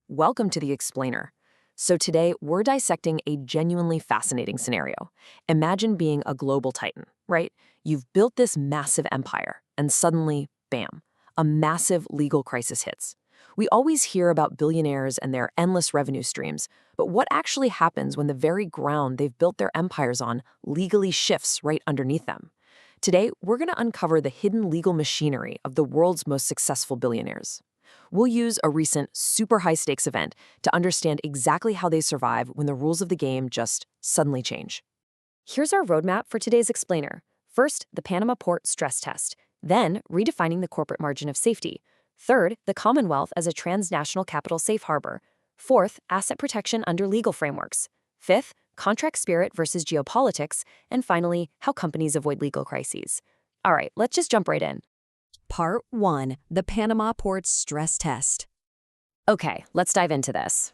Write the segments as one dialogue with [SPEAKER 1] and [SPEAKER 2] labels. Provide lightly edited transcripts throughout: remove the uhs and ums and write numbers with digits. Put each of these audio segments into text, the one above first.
[SPEAKER 1] Welcome to The Explainer. So today, we're dissecting a genuinely fascinating scenario. Imagine being a global titan, right? You've built this massive empire, and suddenly, bam, a massive legal crisis hits. We always hear about billionaires and their endless revenue streams, but what actually happens when the very ground they've built their empires on legally shifts right underneath them? Today, we're going to uncover the hidden legal machinery of the world's most successful billionaires. We'll use a recent super high-stakes event to understand exactly how they survive when the rules of the game just suddenly change. Here's our roadmap for today's explainer. First, the Panama Port stress test. Then, redefining the corporate margin of safety. Third, the Commonwealth as a transnational capital safe harbor. Fourth, asset protection under legal frameworks. Fifth, contract spirit versus geopolitics. And finally, how companies avoid legal crises. All right, let's just jump right in.
[SPEAKER 2] Part 1. The Panama Port Stress Test.
[SPEAKER 1] Okay, let's dive into this.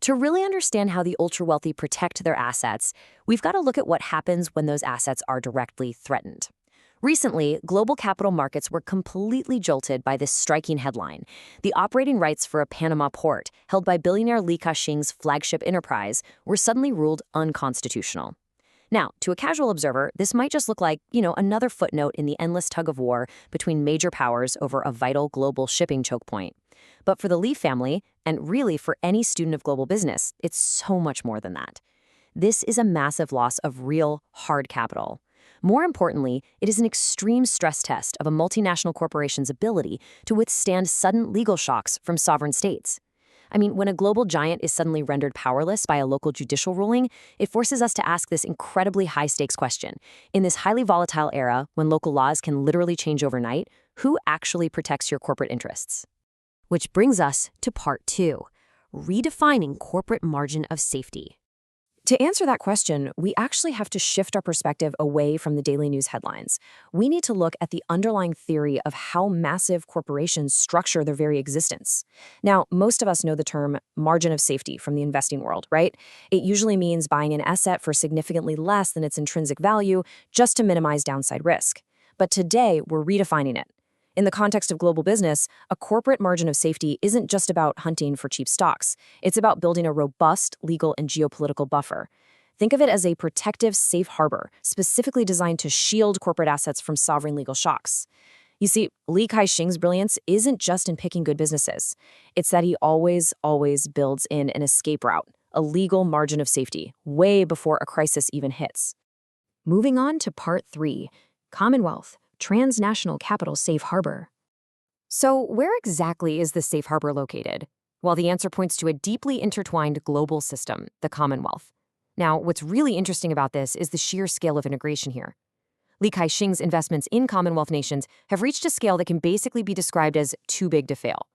[SPEAKER 1] To really understand how the ultra-wealthy protect their assets, we've got to look at what happens when those assets are directly threatened. Recently, global capital markets were completely jolted by this striking headline. The operating rights for a Panama port, held by billionaire Li Ka-shing's flagship enterprise, were suddenly ruled unconstitutional. Now, to a casual observer, this might just look like, another footnote in the endless tug of war between major powers over a vital global shipping choke point. But for the Li family, and really for any student of global business, it's so much more than that. This is a massive loss of real, hard capital. More importantly, it is an extreme stress test of a multinational corporation's ability to withstand sudden legal shocks from sovereign states. I mean, when a global giant is suddenly rendered powerless by a local judicial ruling, it forces us to ask this incredibly high-stakes question. In this highly volatile era, when local laws can literally change overnight, who actually protects your corporate interests? Which brings us to Part 2, redefining corporate margin of safety. To answer that question, we actually have to shift our perspective away from the daily news headlines. We need to look at the underlying theory of how massive corporations structure their very existence. Now, most of us know the term margin of safety from the investing world, right? It usually means buying an asset for significantly less than its intrinsic value just to minimize downside risk. But today, we're redefining it. In the context of global business, a corporate margin of safety isn't just about hunting for cheap stocks. It's about building a robust legal and geopolitical buffer. Think of it as a protective safe harbor, specifically designed to shield corporate assets from sovereign legal shocks. You see, Li Ka-shing's brilliance isn't just in picking good businesses. It's that he always builds in an escape route, a legal margin of safety, way before a crisis even hits. Moving on to Part 3, Commonwealth. Transnational capital safe harbor. So where exactly is the safe harbor located? Well, the answer points to a deeply intertwined global system, the Commonwealth. Now, what's really interesting about this is the sheer scale of integration here. Li Ka-shing's investments in Commonwealth nations have reached a scale that can basically be described as too big to fail.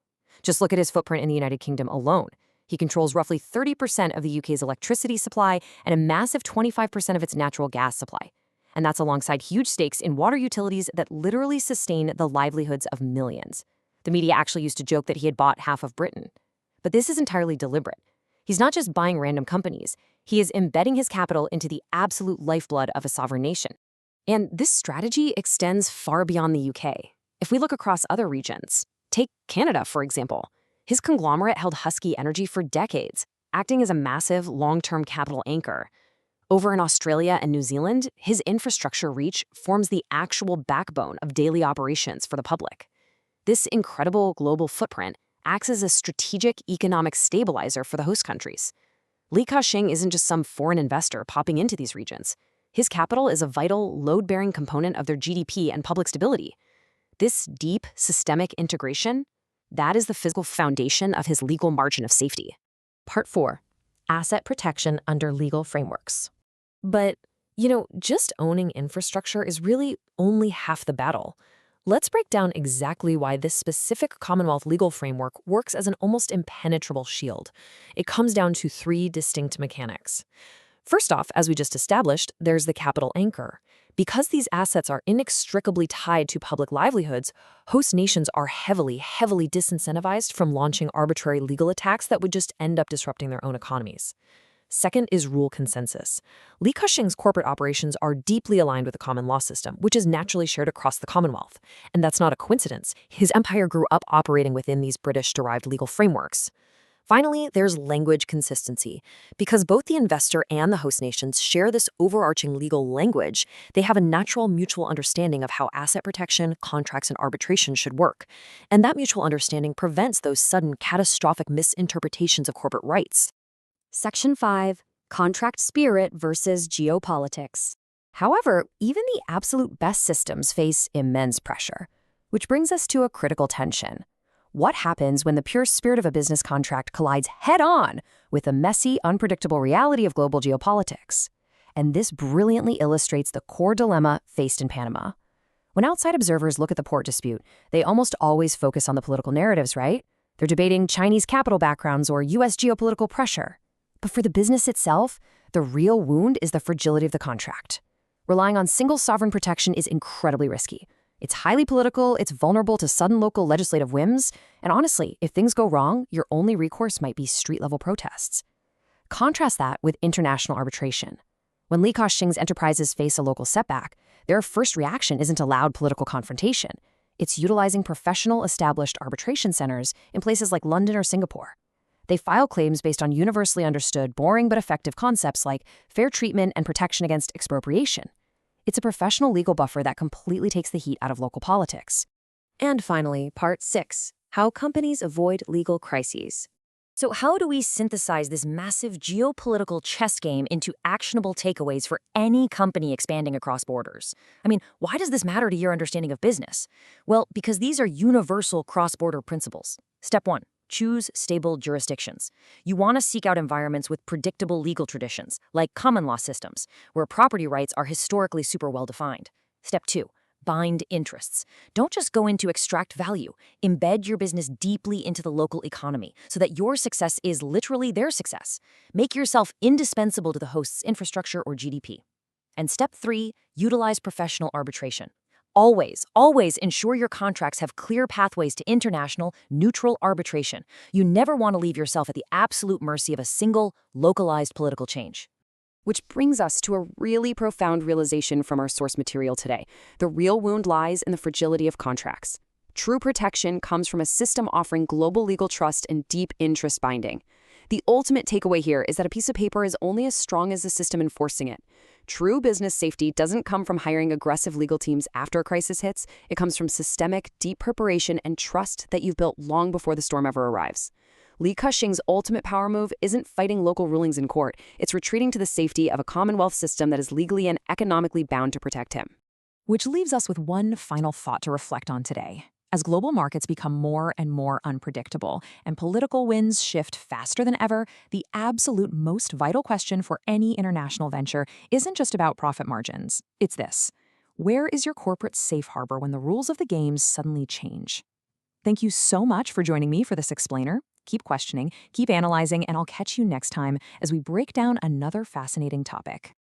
[SPEAKER 1] Just look at his footprint in the United Kingdom alone. He controls roughly 30% of the UK's electricity supply and a massive 25% of its natural gas supply. And that's alongside huge stakes in water utilities that literally sustain the livelihoods of millions. The media actually used to joke that he had bought half of Britain. But this is entirely deliberate. He's not just buying random companies. He is embedding his capital into the absolute lifeblood of a sovereign nation. And this strategy extends far beyond the UK. If we look across other regions, take Canada, for example. His conglomerate held Husky Energy for decades, acting as a massive long-term capital anchor. Over in Australia and New Zealand, his infrastructure reach forms the actual backbone of daily operations for the public. This incredible global footprint acts as a strategic economic stabilizer for the host countries. Li Ka-shing isn't just some foreign investor popping into these regions. His capital is a vital, load-bearing component of their GDP and public stability. This deep, systemic integration, that is the physical foundation of his legal margin of safety. Part 4. Asset protection under legal frameworks. But, just owning infrastructure is really only half the battle. Let's break down exactly why this specific Commonwealth legal framework works as an almost impenetrable shield. It comes down to 3 distinct mechanics. First off, as we just established, there's the capital anchor. Because these assets are inextricably tied to public livelihoods, host nations are heavily disincentivized from launching arbitrary legal attacks that would just end up disrupting their own economies. Second is rule consensus. Li Ka-shing's corporate operations are deeply aligned with the common law system, which is naturally shared across the Commonwealth. And that's not a coincidence. His empire grew up operating within these British-derived legal frameworks. Finally, there's language consistency. Because both the investor and the host nations share this overarching legal language, they have a natural mutual understanding of how asset protection, contracts, and arbitration should work. And that mutual understanding prevents those sudden catastrophic misinterpretations of corporate rights.
[SPEAKER 2] Section 5. Contract spirit versus geopolitics.
[SPEAKER 1] However, even the absolute best systems face immense pressure, which brings us to a critical tension. What happens when the pure spirit of a business contract collides head-on with the messy, unpredictable reality of global geopolitics? And this brilliantly illustrates the core dilemma faced in Panama. When outside observers look at the port dispute, they almost always focus on the political narratives, right? They're debating Chinese capital backgrounds or U.S. geopolitical pressure. But for the business itself, the real wound is the fragility of the contract. Relying on single sovereign protection is incredibly risky. It's highly political, it's vulnerable to sudden local legislative whims, and honestly, if things go wrong, your only recourse might be street-level protests. Contrast that with international arbitration. When Li Ka-shing's enterprises face a local setback, their first reaction isn't a loud political confrontation. It's utilizing professional, established arbitration centers in places like London or Singapore. They file claims based on universally understood, boring but effective concepts like fair treatment and protection against expropriation. It's a professional legal buffer that completely takes the heat out of local politics. And finally, Part 6, how companies avoid legal crises. So how do we synthesize this massive geopolitical chess game into actionable takeaways for any company expanding across borders? I mean, why does this matter to your understanding of business? Well, because these are universal cross-border principles. Step 1. Choose stable jurisdictions. You want to seek out environments with predictable legal traditions, like common law systems, where property rights are historically super well defined. Step 2. Bind interests. Don't just go in to extract value. Embed your business deeply into the local economy so that your success is literally their success. Make yourself indispensable to the host's infrastructure or GDP. And step 3. Utilize professional arbitration. Always ensure your contracts have clear pathways to international, neutral arbitration. You never want to leave yourself at the absolute mercy of a single, localized political change. Which brings us to a really profound realization from our source material today. The real wound lies in the fragility of contracts. True protection comes from a system offering global legal trust and deep interest binding. The ultimate takeaway here is that a piece of paper is only as strong as the system enforcing it. True business safety doesn't come from hiring aggressive legal teams after a crisis hits. It comes from systemic, deep preparation and trust that you've built long before the storm ever arrives. Li Ka-shing's ultimate power move isn't fighting local rulings in court. It's retreating to the safety of a Commonwealth system that is legally and economically bound to protect him.
[SPEAKER 2] Which leaves us with one final thought to reflect on today. As global markets become more and more unpredictable and political winds shift faster than ever, the absolute most vital question for any international venture isn't just about profit margins. It's this: where is your corporate safe harbor when the rules of the game suddenly change? Thank you so much for joining me for this explainer. Keep questioning, keep analyzing, and I'll catch you next time as we break down another fascinating topic.